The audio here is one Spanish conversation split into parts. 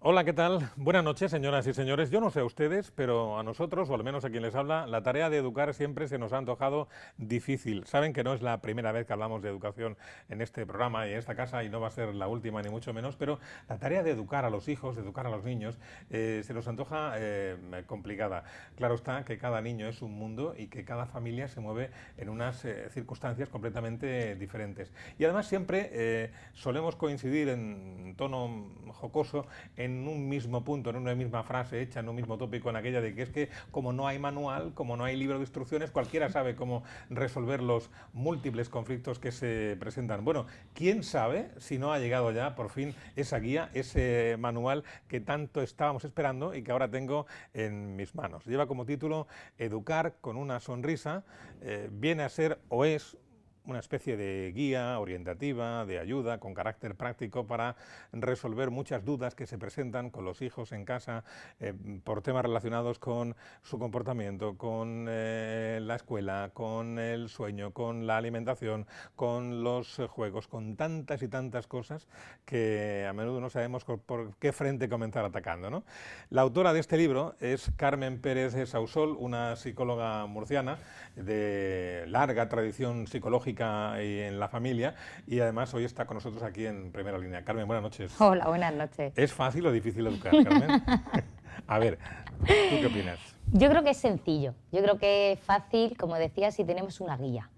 Hola, ¿qué tal? Buenas noches, señoras y señores. Yo no sé a ustedes, pero a nosotros, o al menos a quien les habla, la tarea de educar siempre se nos ha antojado difícil. Saben que no es la primera vez que hablamos de educación en este programa y en esta casa, y no va a ser la última ni mucho menos, pero la tarea de educar a los hijos, de educar a los niños, se nos antoja complicada. Claro está que cada niño es un mundo y que cada familia se mueve en unas circunstancias completamente diferentes. Y además siempre solemos coincidir en tono jocoso en un mismo punto, en una misma frase hecha, en un mismo tópico, en aquella de que es que como no hay manual, como no hay libro de instrucciones, cualquiera sabe cómo resolver los múltiples conflictos que se presentan. Bueno, ¿quién sabe si no ha llegado ya por fin esa guía, ese manual que tanto estábamos esperando y que ahora tengo en mis manos? Lleva como título Educar con una sonrisa. Viene a ser o es una especie de guía orientativa, de ayuda, con carácter práctico para resolver muchas dudas que se presentan con los hijos en casa por temas relacionados con su comportamiento, con la escuela, con el sueño, con la alimentación, con los juegos, con tantas y tantas cosas que a menudo no sabemos por qué frente comenzar atacando, ¿no? La autora de este libro es Carmen Pérez Sausol, una psicóloga murciana de larga tradición psicológica y en la familia, y además hoy está con nosotros aquí en Primera Línea. Carmen, buenas noches. Hola, buenas noches. ¿Es fácil o difícil educar, Carmen? A ver, ¿tú qué opinas? Yo creo que es sencillo. Yo creo que es fácil, como decía, si tenemos una guía.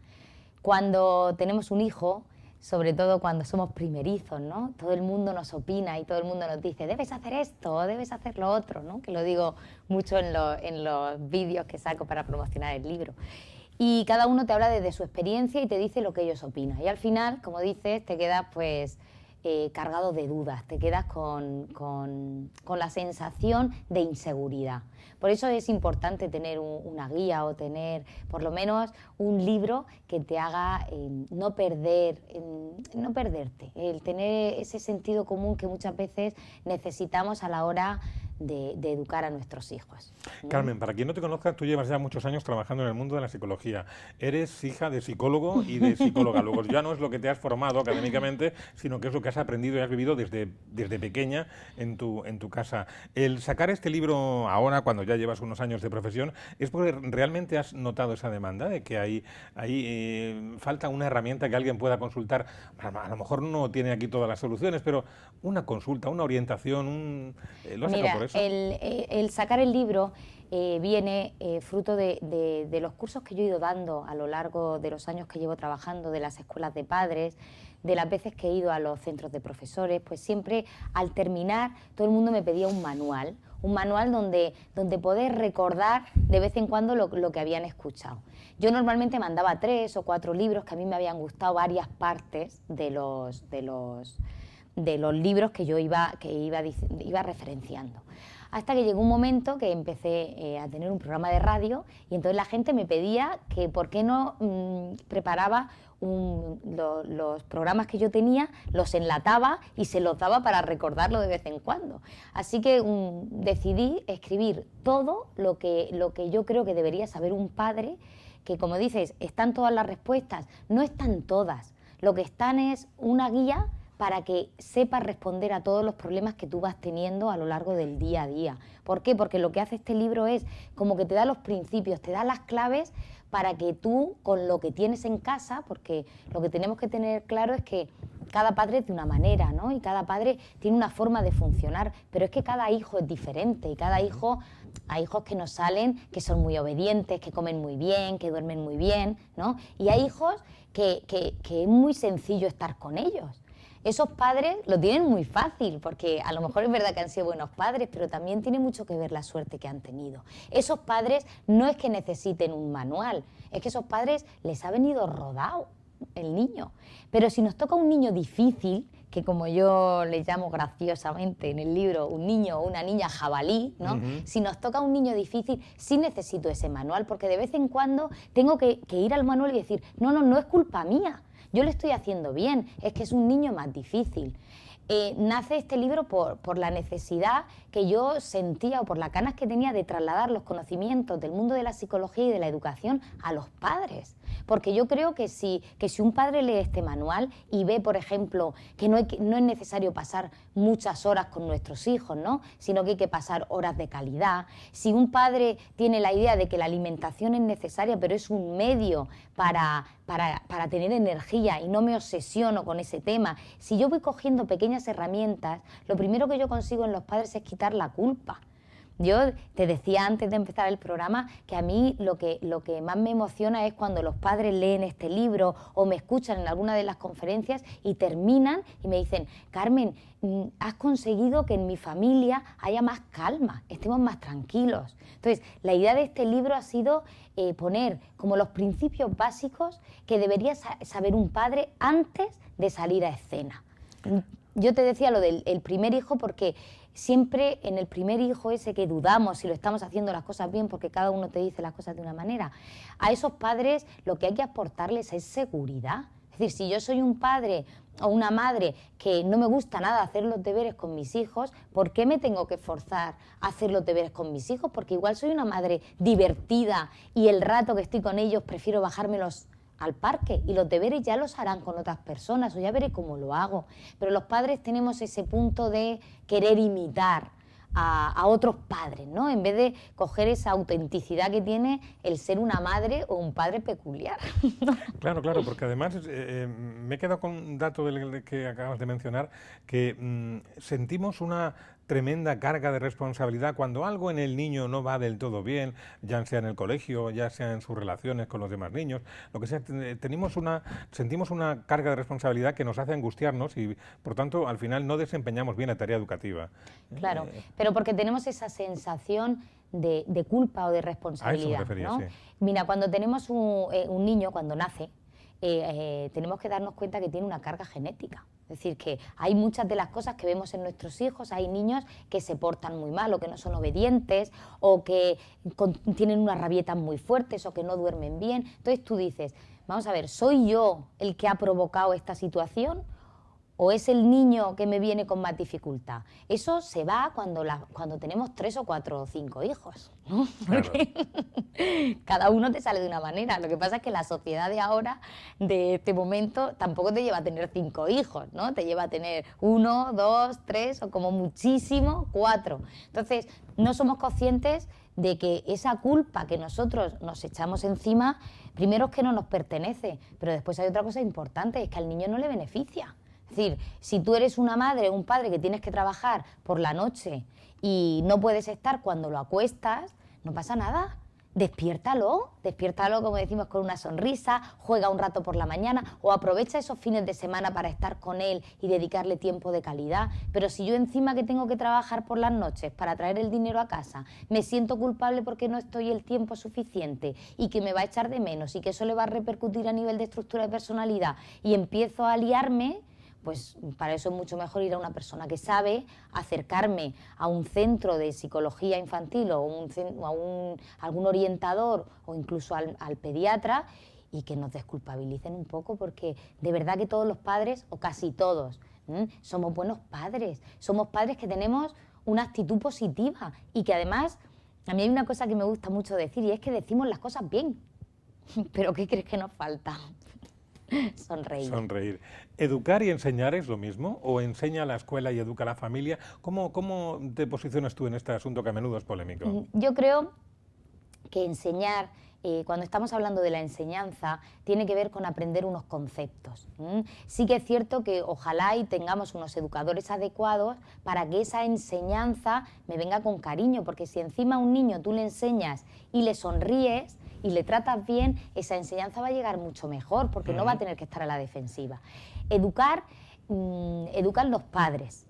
Cuando tenemos un hijo, sobre todo cuando somos primerizos, ¿no? Todo el mundo nos opina y todo el mundo nos dice, debes hacer esto o debes hacer lo otro, ¿no? Que lo digo mucho en los vídeos que saco para promocionar el libro. Y cada uno te habla desde su experiencia y te dice lo que ellos opinan. Y al final, como dices, te quedas pues cargado de dudas, te quedas con la sensación de inseguridad. Por eso es importante tener una guía o tener por lo menos un libro que te haga no perderte, el tener ese sentido común que muchas veces necesitamos a la hora de educar a nuestros hijos. Carmen, para quien no te conozca, tú llevas ya muchos años trabajando en el mundo de la psicología. Eres hija de psicólogo y de psicóloga. Luego ya no es lo que te has formado académicamente, sino que es lo que has aprendido y has vivido desde pequeña en tu casa. El sacar este libro ahora, cuando ya llevas unos años de profesión, es porque realmente has notado esa demanda de que hay falta una herramienta que alguien pueda consultar. A lo mejor no tiene aquí todas las soluciones, pero una consulta, una orientación, ¿lo has sacado por eso? El sacar el libro viene fruto de los cursos que yo he ido dando a lo largo de los años que llevo trabajando, de las escuelas de padres, de las veces que he ido a los centros de profesores. Pues siempre al terminar todo el mundo me pedía un manual donde poder recordar de vez en cuando lo que habían escuchado. Yo normalmente mandaba 3 o 4 libros que a mí me habían gustado varias partes de los libros que yo iba referenciando. Hasta que llegó un momento que empecé a tener un programa de radio y entonces la gente me pedía que por qué no preparaba los programas que yo tenía, los enlataba y se los daba para recordarlo de vez en cuando. Así que decidí escribir todo lo que yo creo que debería saber un padre, que como dices, están todas las respuestas, no están todas, lo que están es una guía para que sepas responder a todos los problemas que tú vas teniendo a lo largo del día a día. ¿Por qué? Porque lo que hace este libro es como que te da los principios, te da las claves para que tú, con lo que tienes en casa, porque lo que tenemos que tener claro es que cada padre es de una manera, ¿no? Y cada padre tiene una forma de funcionar, pero es que cada hijo es diferente y cada hijo, hay hijos que nos salen que son muy obedientes, que comen muy bien, que duermen muy bien, ¿no? Y hay hijos que es muy sencillo estar con ellos. Esos padres lo tienen muy fácil, porque a lo mejor es verdad que han sido buenos padres, pero también tiene mucho que ver la suerte que han tenido. Esos padres no es que necesiten un manual, es que esos padres les ha venido rodado el niño. Pero si nos toca un niño difícil, que como yo le llamo graciosamente en el libro, un niño o una niña jabalí, ¿no? Si nos toca un niño difícil, sí necesito ese manual, porque de vez en cuando tengo que ir al manual y decir, no es culpa mía. yo lo estoy haciendo bien, es que es un niño más difícil. Nace este libro por la necesidad que yo sentía o por las ganas que tenía de trasladar los conocimientos del mundo de la psicología y de la educación a los padres. Porque yo creo que si un padre lee este manual y ve, por ejemplo, que no es necesario pasar muchas horas con nuestros hijos, ¿no? Sino que hay que pasar horas de calidad. Si un padre tiene la idea de que la alimentación es necesaria, pero es un medio para tener energía y no me obsesiono con ese tema, si yo voy cogiendo pequeñas herramientas, lo primero que yo consigo en los padres es quitar la culpa. Yo te decía antes de empezar el programa que a mí lo que más me emociona es cuando los padres leen este libro o me escuchan en alguna de las conferencias y terminan y me dicen: Carmen, has conseguido que en mi familia haya más calma, estemos más tranquilos. Entonces, la idea de este libro ha sido poner como los principios básicos que debería saber un padre antes de salir a escena. Yo te decía lo del primer hijo porque siempre en el primer hijo ese que dudamos si lo estamos haciendo las cosas bien porque cada uno te dice las cosas de una manera, a esos padres lo que hay que aportarles es seguridad. Es decir, si yo soy un padre o una madre que no me gusta nada hacer los deberes con mis hijos, ¿por qué me tengo que forzar a hacer los deberes con mis hijos? Porque igual soy una madre divertida y el rato que estoy con ellos prefiero bajármelos al parque y los deberes ya los harán con otras personas o ya veré cómo lo hago. Pero los padres tenemos ese punto de querer imitar a otros padres, ¿no? En vez de coger esa autenticidad que tiene el ser una madre o un padre peculiar. Claro, claro, porque además me he quedado con un dato del que acabas de mencionar, que sentimos una tremenda carga de responsabilidad cuando algo en el niño no va del todo bien, ya sea en el colegio, ya sea en sus relaciones con los demás niños, lo que sea, sentimos una carga de responsabilidad que nos hace angustiarnos y, por tanto, al final no desempeñamos bien la tarea educativa. Claro, pero porque tenemos esa sensación de culpa o de responsabilidad, a eso me refería, ¿no? sí. Mira, cuando tenemos un niño, cuando nace, tenemos que darnos cuenta que tiene una carga genética. Es decir, que hay muchas de las cosas que vemos en nuestros hijos, hay niños que se portan muy mal o que no son obedientes o que tienen unas rabietas muy fuertes o que no duermen bien. Entonces tú dices, vamos a ver, ¿soy yo el que ha provocado esta situación o es el niño que me viene con más dificultad? Eso se va cuando tenemos 3 o 4 o 5 hijos, ¿no? Porque cada uno te sale de una manera. Lo que pasa es que la sociedad de ahora, de este momento, tampoco te lleva a tener 5 hijos, ¿no? Te lleva a tener 1, 2, 3 o como muchísimo 4. Entonces, no somos conscientes de que esa culpa que nosotros nos echamos encima, primero es que no nos pertenece, pero después hay otra cosa importante, es que al niño no le beneficia. Es decir, si tú eres una madre o un padre que tienes que trabajar por la noche y no puedes estar cuando lo acuestas, no pasa nada. Despiértalo como decimos, con una sonrisa, juega un rato por la mañana o aprovecha esos fines de semana para estar con él y dedicarle tiempo de calidad. Pero si yo encima que tengo que trabajar por las noches para traer el dinero a casa, me siento culpable porque no estoy el tiempo suficiente y que me va a echar de menos y que eso le va a repercutir a nivel de estructura de personalidad y empiezo a liarme, pues para eso es mucho mejor ir a una persona que sabe, acercarme a un centro de psicología infantil o a algún orientador o incluso al pediatra y que nos desculpabilicen un poco, porque de verdad que todos los padres, o casi todos, somos buenos padres, somos padres que tenemos una actitud positiva y que además, a mí hay una cosa que me gusta mucho decir y es que decimos las cosas bien, pero ¿qué crees que nos falta? Sonreír. Sonreír. ¿Educar y enseñar es lo mismo? ¿O enseña a la escuela y educa a la familia? ¿Cómo te posicionas tú en este asunto que a menudo es polémico? Yo creo que enseñar, cuando estamos hablando de la enseñanza, tiene que ver con aprender unos conceptos. Sí que es cierto que ojalá y tengamos unos educadores adecuados para que esa enseñanza me venga con cariño, porque si encima a un niño tú le enseñas y le sonríes y le tratas bien, esa enseñanza va a llegar mucho mejor, porque no va a tener que estar a la defensiva. Educan los padres.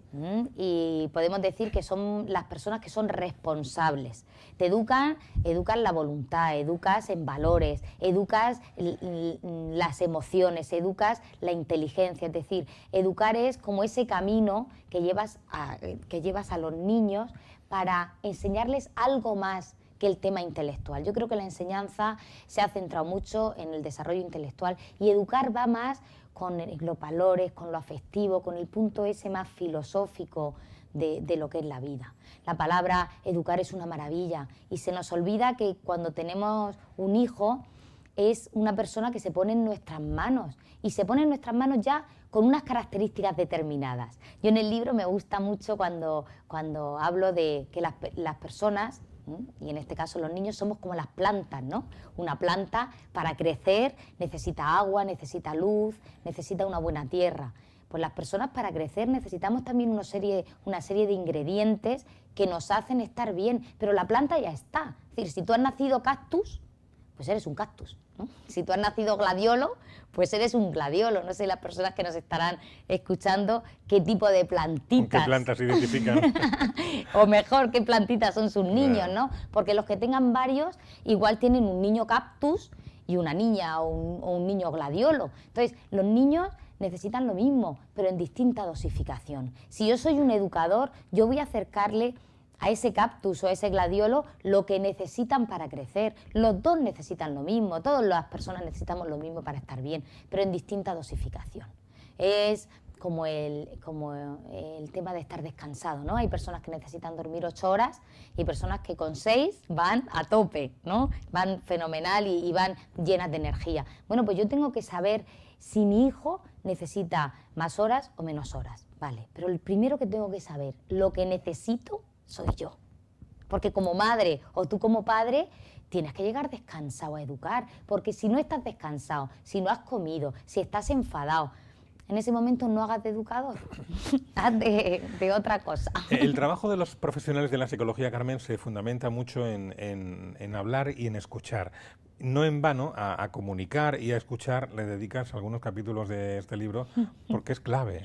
Y podemos decir que son las personas que son responsables. Te educan la voluntad, educas en valores, educas las emociones, educas la inteligencia. Es decir, educar es como ese camino que llevas a los niños para enseñarles algo más que el tema intelectual. Yo creo que la enseñanza se ha centrado mucho en el desarrollo intelectual y educar va más con los valores, con lo afectivo, con el punto ese más filosófico de lo que es la vida. La palabra educar es una maravilla y se nos olvida que cuando tenemos un hijo es una persona que se pone en nuestras manos y se pone en nuestras manos ya con unas características determinadas. Yo en el libro me gusta mucho cuando hablo de que las personas, y en este caso los niños, somos como las plantas, ¿no? Una planta para crecer necesita agua, necesita luz, necesita una buena tierra. Pues las personas para crecer necesitamos también una serie de ingredientes que nos hacen estar bien, pero la planta ya está. Es decir, si tú has nacido cactus, pues eres un cactus, ¿no? Si tú has nacido gladiolo, pues eres un gladiolo. No sé las personas que nos estarán escuchando qué tipo de plantitas. ¿Qué plantas identifican? O mejor, qué plantitas son sus niños, ¿no? Porque los que tengan varios igual tienen un niño cactus y una niña o un niño gladiolo. Entonces, los niños necesitan lo mismo, pero en distinta dosificación. Si yo soy un educador, yo voy a acercarle a ese cactus o a ese gladiolo lo que necesitan para crecer. Los dos necesitan lo mismo, todas las personas necesitamos lo mismo para estar bien, pero en distinta dosificación. Es como el tema de estar descansado, ¿no? Hay personas que necesitan dormir 8 horas y personas que con 6 van a tope, ¿no? Van fenomenal y van llenas de energía. Bueno, pues yo tengo que saber si mi hijo necesita más horas o menos horas, ¿vale? Pero el primero que tengo que saber, lo que necesito soy yo. Porque como madre o tú como padre tienes que llegar descansado a educar, porque si no estás descansado, si no has comido, si estás enfadado, en ese momento no hagas de educador, haz de otra cosa. El trabajo de los profesionales de la psicología, Carmen, se fundamenta mucho en hablar y en escuchar. No en vano, a comunicar y a escuchar le dedicas algunos capítulos de este libro porque es clave.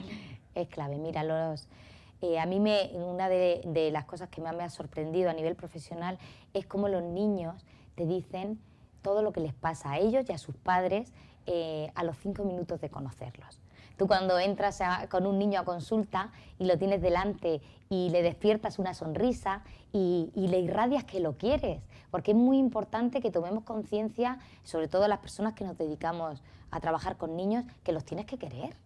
Es clave. Mira, a mí una de las cosas que más me ha sorprendido a nivel profesional es cómo los niños te dicen todo lo que les pasa a ellos y a sus padres a los 5 minutos de conocerlos. Tú cuando entras con un niño a consulta y lo tienes delante y le despiertas una sonrisa y le irradias que lo quieres, porque es muy importante que tomemos conciencia, sobre todo las personas que nos dedicamos a trabajar con niños, que los tienes que querer.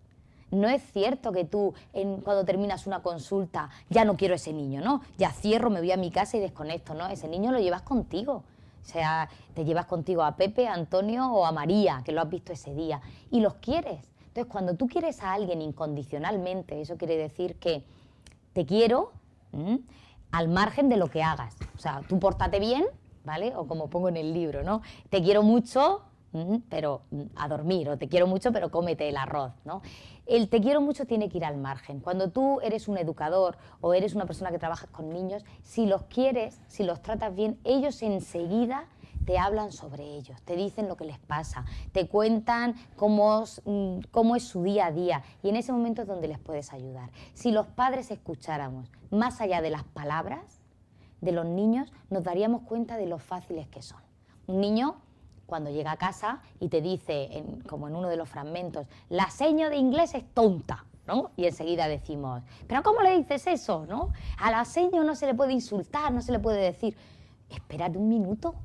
No es cierto que tú, cuando terminas una consulta, ya no quiero ese niño, ¿no? Ya cierro, me voy a mi casa y desconecto, ¿no? Ese niño lo llevas contigo. O sea, te llevas contigo a Pepe, a Antonio o a María, que lo has visto ese día, y los quieres. Entonces, cuando tú quieres a alguien incondicionalmente, eso quiere decir que te quiero al margen de lo que hagas. O sea, tú pórtate bien, ¿vale? O como pongo en el libro, ¿no? Te quiero mucho, pero a dormir, o te quiero mucho, pero cómete el arroz, ¿no? El te quiero mucho tiene que ir al margen. Cuando tú eres un educador o eres una persona que trabaja con niños, si los quieres, si los tratas bien, ellos enseguida te hablan sobre ellos, te dicen lo que les pasa, te cuentan cómo es su día a día, y en ese momento es donde les puedes ayudar. Si los padres escucháramos más allá de las palabras de los niños, nos daríamos cuenta de lo fáciles que son. Un niño, cuando llega a casa y te dice, como en uno de los fragmentos, la seño de inglés es tonta, ¿no? Y enseguida decimos, ¿pero cómo le dices eso, no? A la seño no se le puede insultar, no se le puede decir. Espérate un minuto,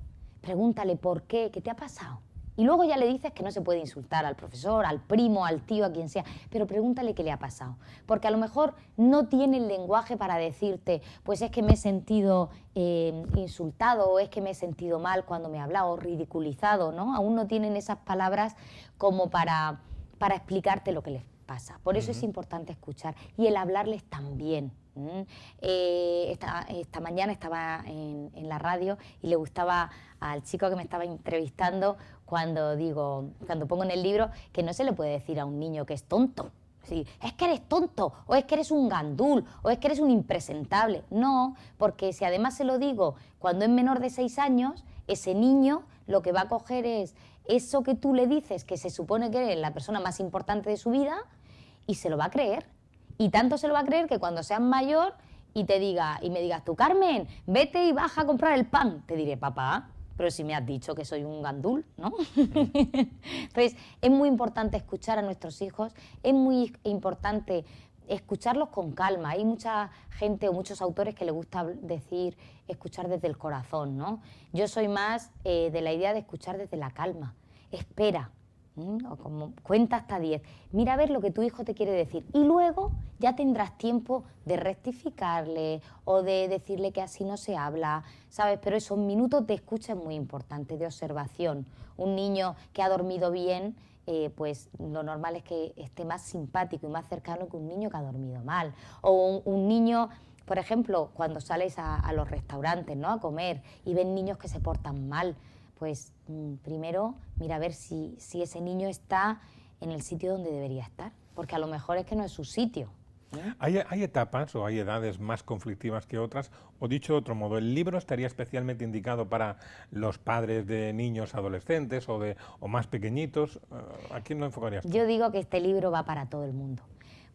pregúntale por qué te ha pasado. Y luego ya le dices que no se puede insultar al profesor, al primo, al tío, a quien sea, pero pregúntale qué le ha pasado. Porque a lo mejor no tiene el lenguaje para decirte, pues es que me he sentido insultado, o es que me he sentido mal cuando me ha hablado, o ridiculizado, ¿no? Aún no tienen esas palabras como para explicarte lo que les pasa. Por eso es importante escuchar y el hablarles también. Esta mañana estaba en la radio y le gustaba al chico que me estaba entrevistando cuando pongo en el libro que no se le puede decir a un niño que es tonto. Sí, es que eres tonto, o es que eres un gandul, o es que eres un impresentable. No, porque si además se lo digo cuando es menor de 6 años, ese niño lo que va a coger es eso que tú le dices, que se supone que eres la persona más importante de su vida, y se lo va a creer. Y tanto se lo va a creer que cuando seas mayor y me digas tú, Carmen, vete y baja a comprar el pan, te diré, papá, pero si me has dicho que soy un gandul, ¿no? Entonces, es muy importante escuchar a nuestros hijos, es muy importante escucharlos con calma. Hay mucha gente o muchos autores que les gusta decir escuchar desde el corazón, ¿no? Yo soy más de la idea de escuchar desde la calma. Espera. O como cuenta hasta 10, mira a ver lo que tu hijo te quiere decir y luego ya tendrás tiempo de rectificarle o de decirle que así no se habla, ¿sabes? Pero esos minutos de escucha es muy importante, de observación. Un niño que ha dormido bien, pues lo normal es que esté más simpático y más cercano que un niño que ha dormido mal. O un niño, por ejemplo, cuando sales a los restaurantes, ¿no?, a comer y ven niños que se portan mal, pues primero mira a ver si ese niño está en el sitio donde debería estar, porque a lo mejor es que no es su sitio. ¿Hay etapas o hay edades más conflictivas que otras? O dicho de otro modo, ¿el libro estaría especialmente indicado para los padres de niños adolescentes o más pequeñitos? ¿A quién lo enfocarías tú? Yo digo que este libro va para todo el mundo.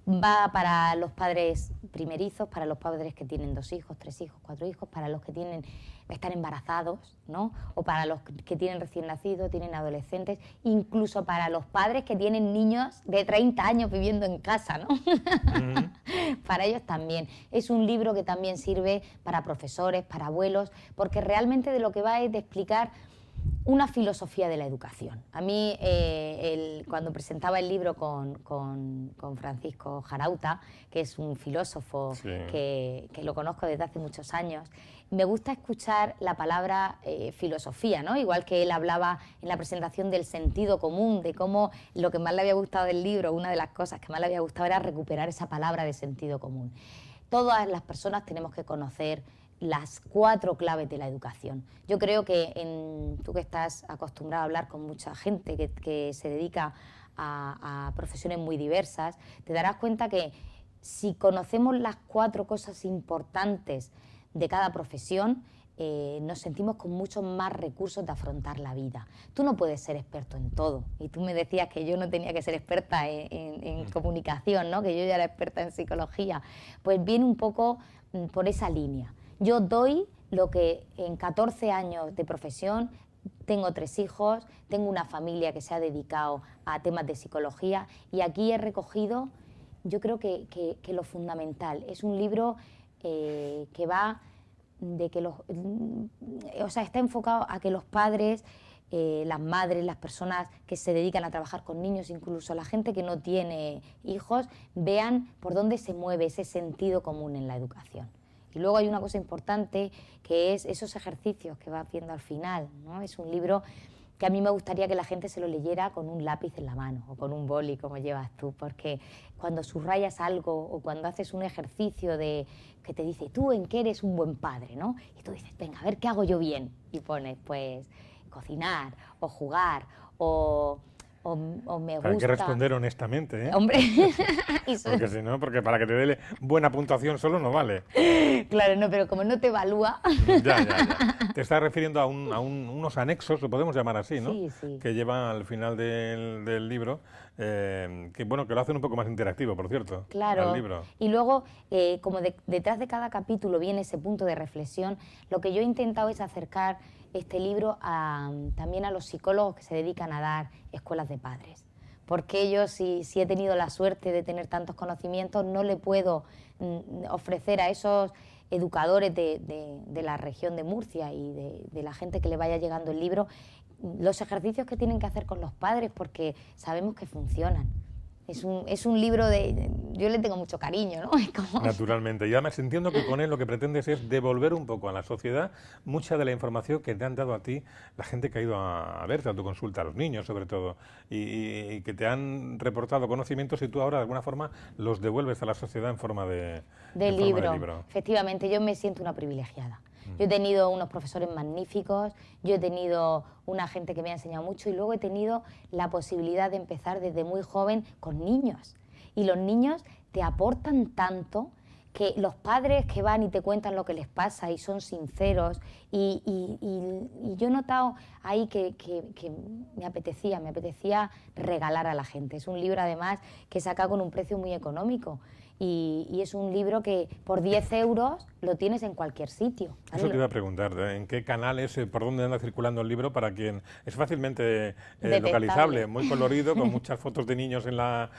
Va para los padres primerizos, para los padres que tienen 2 hijos, 3 hijos, 4 hijos, para los que están embarazados, ¿no? O para los que tienen recién nacidos, tienen adolescentes, incluso para los padres que tienen niños de 30 años viviendo en casa, ¿no? Para ellos también. Es un libro que también sirve para profesores, para abuelos, porque realmente de lo que va es de explicar una filosofía de la educación. A mí, cuando presentaba el libro con Francisco Jarauta, que es un filósofo Sí. que lo conozco desde hace muchos años, me gusta escuchar la palabra filosofía, ¿no? Igual que él hablaba en la presentación del sentido común, de cómo lo que más le había gustado del libro, una de las cosas que más le había gustado era recuperar esa palabra de sentido común. Todas las personas tenemos que conocer las 4 claves de la educación. Yo creo que tú que estás acostumbrado a hablar con mucha gente que se dedica a profesiones muy diversas, te darás cuenta que si conocemos las 4 cosas importantes de cada profesión, nos sentimos con muchos más recursos de afrontar la vida. Tú no puedes ser experto en todo, y tú me decías que yo no tenía que ser experta en comunicación, ¿no?, que yo ya era experta en psicología. Pues viene un poco por esa línea. Yo doy lo que en 14 años de profesión, tengo 3 hijos, tengo una familia que se ha dedicado a temas de psicología y aquí he recogido, yo creo que lo fundamental. Es un libro que va de que está enfocado a que los padres, las madres, las personas que se dedican a trabajar con niños, incluso la gente que no tiene hijos, vean por dónde se mueve ese sentido común en la educación. Y luego hay una cosa importante que es esos ejercicios que vas viendo al final, ¿no? Es un libro que a mí me gustaría que la gente se lo leyera con un lápiz en la mano o con un boli como llevas tú, porque cuando subrayas algo o cuando haces un ejercicio que te dice tú en qué eres un buen padre, ¿no? Y tú dices, venga, a ver qué hago yo bien. Y pones, pues, cocinar o jugar o me gusta... Hay que responder honestamente, ¿eh? Hombre, Porque si no, porque para que te dé buena puntuación solo no vale. claro, no, pero como no te evalúa... Ya. Te estás refiriendo a unos anexos, lo podemos llamar así, ¿no? Sí. Que lleva al final del libro, que bueno, que lo hacen un poco más interactivo, por cierto. Claro, al libro. y luego, como detrás de cada capítulo viene ese punto de reflexión, lo que yo he intentado es acercar este libro también a los psicólogos que se dedican a dar escuelas de padres. Porque yo, si he tenido la suerte de tener tantos conocimientos, no le puedo ofrecer a esos educadores de la región de Murcia y de la gente que le vaya llegando el libro, los ejercicios que tienen que hacer con los padres, porque sabemos que funcionan. Es un libro yo le tengo mucho cariño, ¿no? Es como... Naturalmente. Y además entiendo que con él lo que pretendes es devolver un poco a la sociedad mucha de la información que te han dado a ti la gente que ha ido a verte a tu consulta, a los niños sobre todo, y que te han reportado conocimientos y tú ahora de alguna forma los devuelves a la sociedad en forma de libro. Efectivamente, yo me siento una privilegiada. Yo he tenido unos profesores magníficos, yo he tenido una gente que me ha enseñado mucho y luego he tenido la posibilidad de empezar desde muy joven con niños. Y los niños te aportan tanto que los padres que van y te cuentan lo que les pasa y son sinceros y yo he notado ahí que me apetecía regalar a la gente. Es un libro además que saca con un precio muy económico Y es un libro que por 10 euros lo tienes en cualquier sitio. Eso te iba a preguntar, ¿en qué canales, por dónde anda circulando el libro para quien es fácilmente localizable, muy colorido, con muchas fotos de niños en la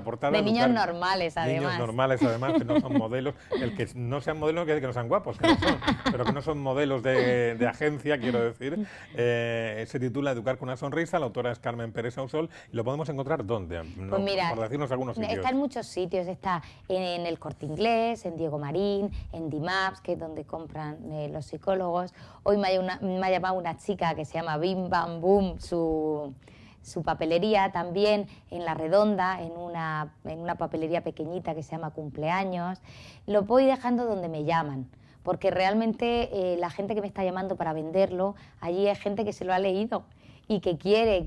portada? De niños normales, además. Niños normales, además, que no son modelos. El que no sean modelos no quiere decir que no sean guapos, que no son, pero que no son modelos de agencia, quiero decir. Se titula Educar con una sonrisa, la autora es Carmen Pérez Sausol, y lo podemos encontrar ¿dónde? Pues mira, por decirnos algunos sitios. Está en muchos sitios, está en el Corte Inglés, en Diego Marín, en Dimaps, que es donde compran los psicólogos. Hoy me ha llamado una chica que se llama Bim Bam Boom, su papelería, también en La Redonda, en una papelería pequeñita que se llama Cumpleaños. Lo voy dejando donde me llaman, porque realmente la gente que me está llamando para venderlo, allí hay gente que se lo ha leído y que quiere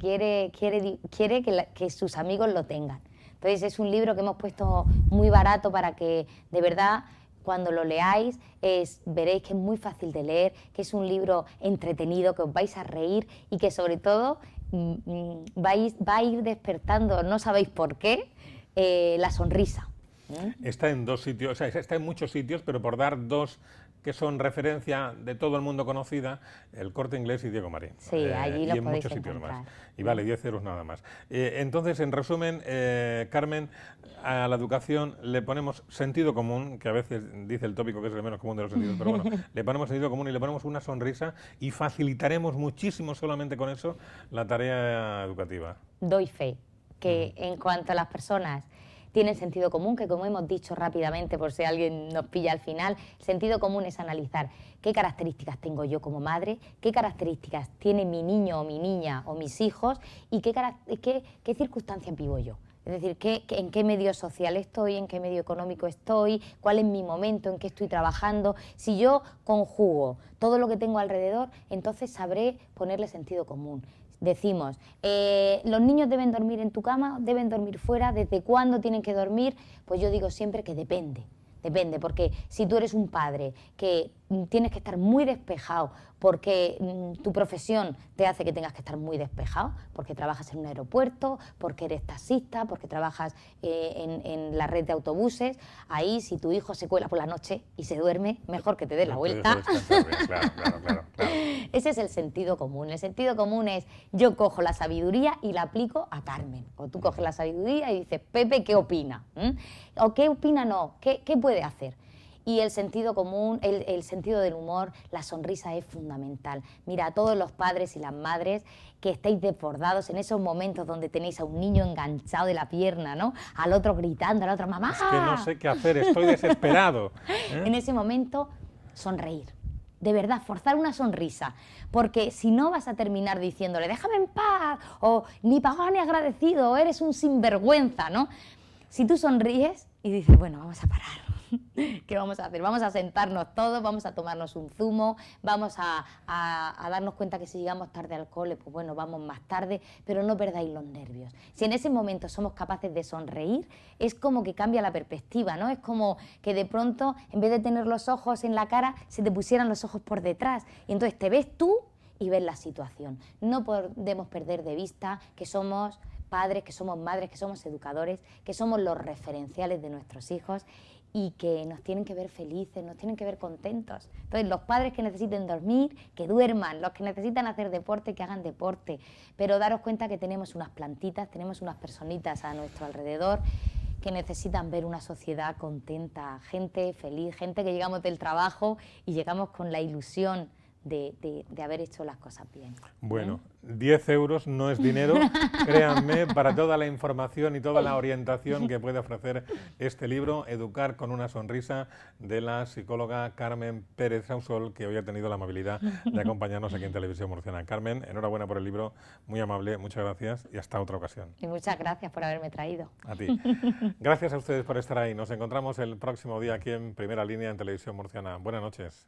que sus amigos lo tengan. Entonces es un libro que hemos puesto muy barato para que de verdad cuando lo leáis veréis que es muy fácil de leer, que es un libro entretenido, que os vais a reír y que sobre todo va a ir despertando, no sabéis por qué, la sonrisa. Está en 2 sitios, o sea, está en muchos sitios, pero por dar 2 que son referencia de todo el mundo conocida, el Corte Inglés y Diego Marín. Sí, allí lo y en podéis muchos sitios encontrar. más. Y vale 10 euros nada más. Entonces, en resumen, Carmen, a la educación le ponemos sentido común, que a veces dice el tópico que es el menos común de los sentidos, pero bueno, le ponemos sentido común y le ponemos una sonrisa y facilitaremos muchísimo solamente con eso la tarea educativa. Doy fe que en cuanto a las personas tienen sentido común, que como hemos dicho rápidamente, por si alguien nos pilla al final, el sentido común es analizar qué características tengo yo como madre, qué características tiene mi niño o mi niña o mis hijos y qué circunstancias vivo yo. Es decir, en qué medio social estoy, en qué medio económico estoy, cuál es mi momento, en qué estoy trabajando. Si yo conjugo todo lo que tengo alrededor, entonces sabré ponerle sentido común. Decimos, los niños deben dormir en tu cama, deben dormir fuera, ¿desde cuándo tienen que dormir? Pues yo digo siempre que depende. Depende, porque si tú eres un padre que tienes que estar muy despejado porque tu profesión te hace que tengas que estar muy despejado, porque trabajas en un aeropuerto, porque eres taxista, porque trabajas en la red de autobuses, ahí si tu hijo se cuela por la noche y se duerme, mejor que te dé la vuelta. Claro. Ese es el sentido común. El sentido común es yo cojo la sabiduría y la aplico a Carmen. O tú coges la sabiduría y dices, Pepe, ¿qué opina? ¿O qué opina no? ¿Qué puede hacer? Y el sentido común, el sentido del humor, la sonrisa es fundamental. Mira, a todos los padres y las madres que estáis desbordados en esos momentos donde tenéis a un niño enganchado de la pierna, ¿no? Al otro gritando, a la otra, ¡mamá! Es que no sé qué hacer, estoy desesperado. En ese momento, sonreír. De verdad, forzar una sonrisa, porque si no vas a terminar diciéndole, déjame en paz, o ni pagado ni agradecido, o eres un sinvergüenza, ¿no? Si tú sonríes y dices, bueno, vamos a parar, ¿qué vamos a hacer? Vamos a sentarnos todos, vamos a tomarnos un zumo, vamos a darnos cuenta que si llegamos tarde al cole, pues bueno, vamos más tarde, pero no perdáis los nervios. Si en ese momento somos capaces de sonreír, es como que cambia la perspectiva, ¿no? Es como que de pronto, en vez de tener los ojos en la cara, se te pusieran los ojos por detrás, y entonces te ves tú y ves la situación. No podemos perder de vista que somos padres, que somos madres, que somos educadores, que somos los referenciales de nuestros hijos y que nos tienen que ver felices, nos tienen que ver contentos. Entonces, los padres que necesiten dormir, que duerman, los que necesitan hacer deporte, que hagan deporte, pero daros cuenta que tenemos unas plantitas, tenemos unas personitas a nuestro alrededor que necesitan ver una sociedad contenta, gente feliz, gente que llegamos del trabajo y llegamos con la ilusión de haber hecho las cosas bien. Bueno, 10 euros no es dinero, créanme, para toda la información y toda la orientación que puede ofrecer este libro, Educar con una sonrisa, de la psicóloga Carmen Pérez Sausol, que hoy ha tenido la amabilidad de acompañarnos aquí en Televisión Murciana. Carmen, enhorabuena por el libro, muy amable, muchas gracias y hasta otra ocasión. Y muchas gracias por haberme traído. A ti. Gracias a ustedes por estar ahí. Nos encontramos el próximo día aquí en Primera Línea en Televisión Murciana. Buenas noches.